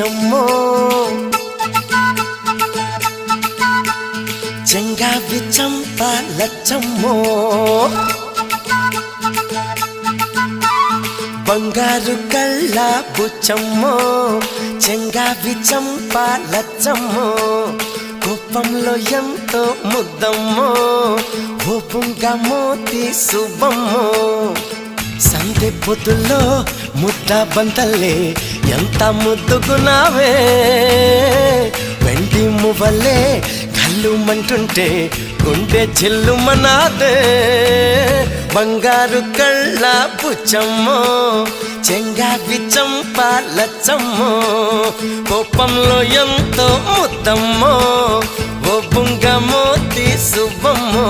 బుచ్చమ్మో చెంగావి చంప లచ్చమ్మో బంగారు కళ్ళ బుచ్చమ్మో చెంగావి చంప లచ్చమ్మో కోపంలో ఎంతో ముద్దమ్మో ఓపుంగా మోతి శుభమ్మో సందె పొద్దుల్లో ముద్ద బంతల్లే ఎంత ముద్దుకున్నావే వెండి మువ్వలే కళ్ళు మంటుంటే గుండె చెల్లుమనాదే బంగారు కళ్ళ బుచ్చమ్మో చెంగావి చంప లచ్చమ్మో కోపంలో ఎంతో ముద్దమ్మో ఓ బుంగ మోతి శుభమ్మో